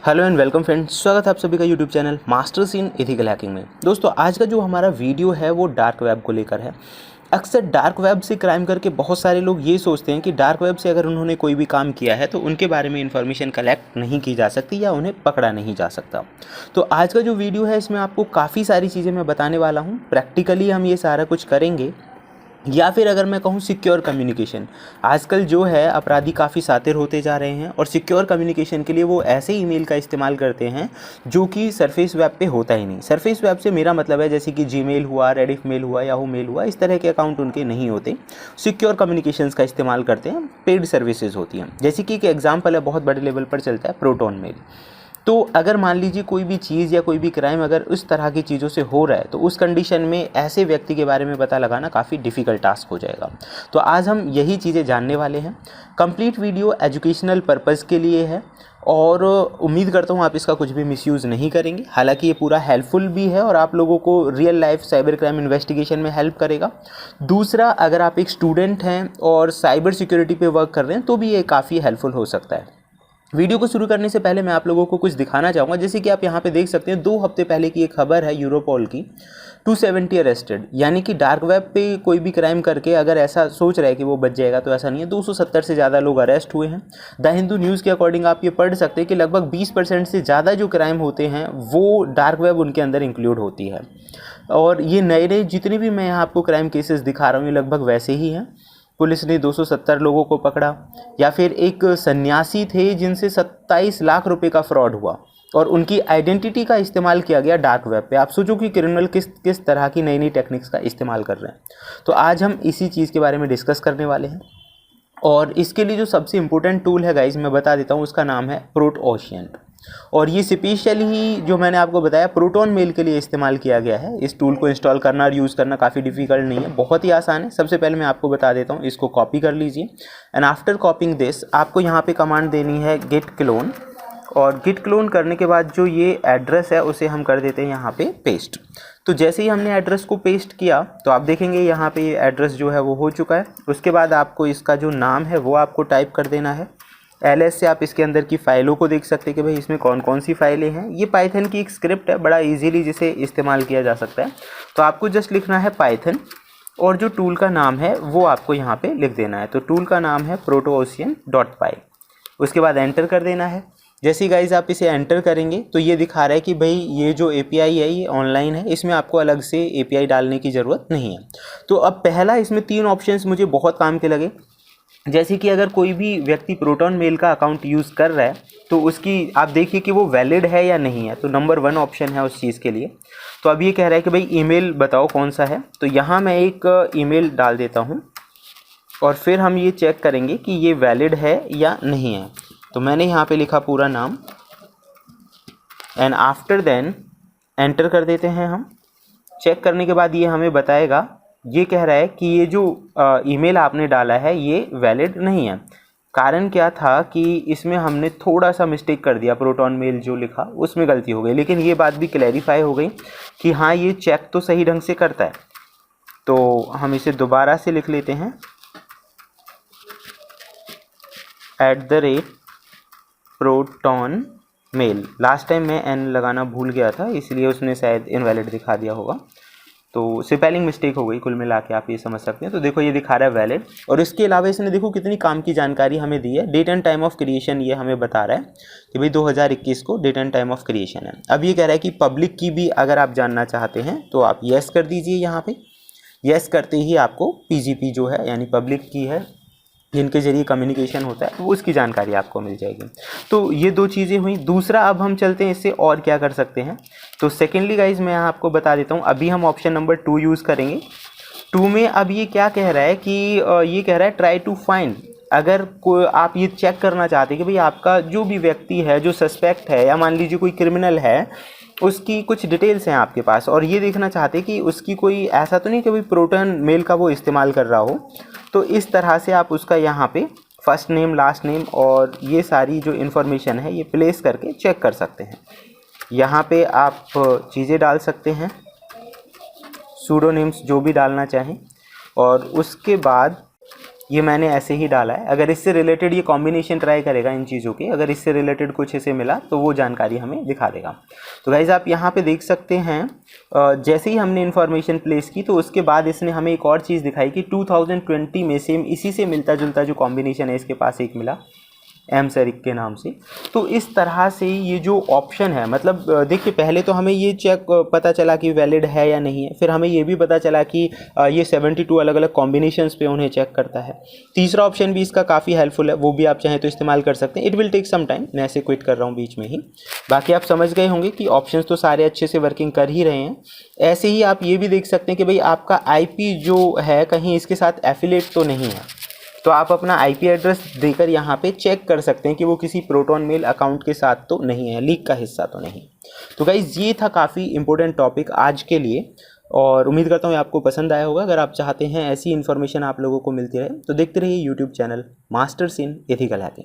Hello and welcome friends, स्वागत है आप सभी का YouTube channel masters in ethical hacking में। दोस्तों आज का जो हमारा वीडियो है वो डार्क वेब को लेकर है। अक्सर डार्क वेब से क्राइम करके बहुत सारे लोग ये सोचते हैं कि डार्क वेब से अगर उन्होंने कोई भी काम किया है तो उनके बारे में इन्फॉर्मेशन कलेक्ट नहीं की जा सकती या उन्हें पकड़ा नहीं जा सकता। तो आज का जो वीडियो है इसमें आपको काफ़ी सारी चीज़ें मैं बताने वाला हूँ। प्रैक्टिकली हम ये सारा कुछ करेंगे, या फिर अगर मैं कहूँ सिक्योर कम्युनिकेशन। आजकल जो है अपराधी काफ़ी शातिर होते जा रहे हैं और सिक्योर कम्युनिकेशन के लिए वो ऐसे ईमेल का इस्तेमाल करते हैं जो कि सरफेस वेब पे होता ही नहीं। सरफेस वेब से मेरा मतलब है जैसे कि जीमेल हुआ, रेडिफ मेल हुआ, याहू मेल हुआ, इस तरह के अकाउंट उनके नहीं होते। सिक्योर कम्युनिकेशंस का इस्तेमाल करते हैं, पेड सर्विसेज होती हैं। जैसे कि एक एग्जाम्पल है, बहुत बड़े लेवल पर चलता है, प्रोटॉन मेल। तो अगर मान लीजिए कोई भी चीज़ या कोई भी क्राइम अगर उस तरह की चीज़ों से हो रहा है तो उस कंडीशन में ऐसे व्यक्ति के बारे में पता लगाना काफ़ी डिफ़िकल्ट टास्क हो जाएगा। तो आज हम यही चीज़ें जानने वाले हैं। कंप्लीट वीडियो एजुकेशनल पर्पज़ के लिए है और उम्मीद करता हूँ आप इसका कुछ भी मिसयूज़ नहीं करेंगे। हालांकि ये पूरा हेल्पफुल भी है और आप लोगों को real life cyber crime investigation में हेल्प करेगा। दूसरा, अगर आप एक स्टूडेंट हैं और साइबर सिक्योरिटी पे वर्क कर रहे हैं तो भी ये काफ़ी हेल्पफुल हो सकता है। वीडियो को शुरू करने से पहले मैं आप लोगों को कुछ दिखाना चाहूँगा। जैसे कि आप यहाँ पे देख सकते हैं 2 हफ्ते पहले की एक खबर है यूरोपोल की, 270 अरेस्टेड। यानी कि डार्क वेब पे कोई भी क्राइम करके अगर ऐसा सोच रहा है कि वो बच जाएगा तो ऐसा नहीं है। 270 से ज़्यादा लोग अरेस्ट हुए हैं। द हिंदू न्यूज़ के अकॉर्डिंग आप ये पढ़ सकते हैं कि लगभग 20% से ज़्यादा जो क्राइम होते हैं वो डार्क वेब उनके अंदर इंक्लूड होती है। और ये नए नए जितने भी मैं यहाँ आपको क्राइम केसेस दिखा रहा हूँ ये लगभग वैसे ही हैं। पुलिस ने 270 लोगों को पकड़ा। या फिर एक सन्यासी थे जिनसे 27 लाख रुपए का फ्रॉड हुआ और उनकी आइडेंटिटी का इस्तेमाल किया गया डार्क वेब पे। आप सोचो कि क्रिमिनल किस तरह की नई नई टेक्निक्स का इस्तेमाल कर रहे हैं। तो आज हम इसी चीज़ के बारे में डिस्कस करने वाले हैं। और इसके लिए जो सबसे इम्पोर्टेंट टूल है गाइज मैं बता देता हूँ, उसका नाम है प्रोटोशिएंट। और ये स्पेशली ही जो मैंने आपको बताया प्रोटॉन मेल के लिए इस्तेमाल किया गया है। इस टूल को इंस्टॉल करना और यूज़ करना काफ़ी डिफिकल्ट नहीं है, बहुत ही आसान है। सबसे पहले मैं आपको बता देता हूँ, इसको कॉपी कर लीजिए एंड आफ्टर कॉपिंग दिस आपको यहाँ पे कमांड देनी है गिट क्लोन। और गिट क्लोन करने के बाद जो ये एड्रेस है उसे हम कर देते हैं यहाँ पे पेस्ट। तो जैसे ही हमने एड्रेस को पेस्ट किया तो आप देखेंगे यहाँ पे ये एड्रेस जो है वो हो चुका है। उसके बाद आपको इसका जो नाम है वो आपको टाइप कर देना है। एलएस से आप इसके अंदर की फ़ाइलों को देख सकते हैं कि भाई इसमें कौन कौन सी फाइलें हैं। ये पाइथन की एक स्क्रिप्ट है, बड़ा इजीली जिसे इस्तेमाल किया जा सकता है। तो आपको जस्ट लिखना है पाइथन और जो टूल का नाम है वो आपको यहाँ पे लिख देना है। तो टूल का नाम है protoocean.py। उसके बाद एंटर कर देना है। जैसे ही गाइज आप इसे एंटर करेंगे तो ये दिखा रहा है कि भाई ये जो एपीआई है ये ऑनलाइन है, इसमें आपको अलग से एपीआई डालने की ज़रूरत नहीं है। तो अब पहला इसमें 3 ऑप्शंस मुझे बहुत काम के लगे। जैसे कि अगर कोई भी व्यक्ति प्रोटॉन मेल का अकाउंट यूज़ कर रहा है तो उसकी आप देखिए कि वो वैलिड है या नहीं है। तो नंबर 1 ऑप्शन है उस चीज़ के लिए। तो अब ये कह रहा है कि भाई ईमेल बताओ कौन सा है। तो यहाँ मैं एक ईमेल डाल देता हूँ और फिर हम ये चेक करेंगे कि ये वैलिड है या नहीं है। तो मैंने यहाँ पे लिखा पूरा नाम एंड आफ्टर देन एंटर कर देते हैं हम। चेक करने के बाद ये हमें बताएगा, ये कह रहा है कि ये जो ईमेल आपने डाला है ये वैलिड नहीं है। कारण क्या था कि इसमें हमने थोड़ा सा मिस्टेक कर दिया, प्रोटॉन मेल जो लिखा उसमें गलती हो गई। लेकिन ये बात भी क्लैरिफाई हो गई कि हाँ ये चेक तो सही ढंग से करता है। तो हम इसे दोबारा से लिख लेते हैं @proton मेल। लास्ट टाइम मैं एन लगाना भूल गया था इसलिए उसने शायद इनवैलिड दिखा दिया होगा। तो स्पेलिंग मिस्टेक हो गई, कुल मिला के आप ये समझ सकते हैं। तो देखो ये दिखा रहा है वैलिड। और इसके अलावा इसने देखो कितनी काम की जानकारी हमें दी है। Date and time of creation ये हमें बता रहा है कि भाई 2021 को date and time of creation है। अब ये कह रहा है कि पब्लिक की भी अगर आप जानना चाहते हैं तो आप येस कर दीजिए। यहाँ पे येस करते ही आपको पीजीपी जो है यानी पब्लिक की है जिनके जरिए कम्युनिकेशन होता है वो उसकी जानकारी आपको मिल जाएगी। तो ये 2 चीज़ें हुई। दूसरा, अब हम चलते हैं इससे और क्या कर सकते हैं। तो सेकेंडली गाइज मैं यहाँ आपको बता देता हूँ, अभी हम ऑप्शन नंबर 2 यूज़ करेंगे। 2 में अब ये क्या कह रहा है कि ये कह रहा है ट्राई टू फाइंड। अगर कोई आप ये चेक करना चाहते हैं कि भाई आपका जो भी व्यक्ति है जो सस्पेक्ट है या मान लीजिए कोई क्रिमिनल है उसकी कुछ डिटेल्स हैं आपके पास और ये देखना चाहते हैं कि उसकी कोई ऐसा तो नहीं कि भाई प्रोटॉन मेल का वो इस्तेमाल कर रहा हो। तो इस तरह से आप उसका यहाँ पे फर्स्ट नेम, लास्ट नेम और ये सारी जो इन्फॉर्मेशन है ये प्लेस करके चेक कर सकते हैं। यहाँ पे आप चीज़ें डाल सकते हैं, सूडोनेम्स जो भी डालना चाहें। और उसके बाद ये मैंने ऐसे ही डाला है। अगर इससे रिलेटेड ये कॉम्बिनेशन ट्राई करेगा इन चीज़ों की, अगर इससे रिलेटेड कुछ इसे मिला तो वो जानकारी हमें दिखा देगा। तो गाइज़ आप यहाँ पे देख सकते हैं, जैसे ही हमने इन्फॉर्मेशन प्लेस की तो उसके बाद इसने हमें एक और चीज़ दिखाई कि 2020 में सेम इसी से मिलता जुलता जो कॉम्बिनेशन है इसके पास एक मिला एम सरिक के नाम से। तो इस तरह से ये जो ऑप्शन है, मतलब देखिए पहले तो हमें ये चेक पता चला कि वैलिड है या नहीं है, फिर हमें ये भी पता चला कि ये 72 अलग अलग कॉम्बिनेशंस पे उन्हें चेक करता है। तीसरा ऑप्शन भी इसका काफ़ी हेल्पफुल है, वो भी आप चाहें तो इस्तेमाल कर सकते हैं। It will take some time, मैं ऐसे क्विट कर रहा हूँ बीच में ही। बाकी आप समझ गए होंगे कि ऑप्शंस तो सारे अच्छे से वर्किंग कर ही रहे हैं। ऐसे ही आप ये भी देख सकते हैं कि भाई आपका IP जो है कहीं इसके साथ एफिलेट तो नहीं है, तो आप अपना IP एड्रेस देकर यहाँ पे चेक कर सकते हैं कि वो किसी प्रोटॉन मेल अकाउंट के साथ तो नहीं है, लीक का हिस्सा तो नहीं। तो गाइज़ ये था काफ़ी इंपॉर्टेंट टॉपिक आज के लिए, और उम्मीद करता हूँ आपको पसंद आया होगा। अगर आप चाहते हैं ऐसी इन्फॉर्मेशन आप लोगों को मिलती रहे तो देखते रहिए YouTube channel masters in ethical hacking.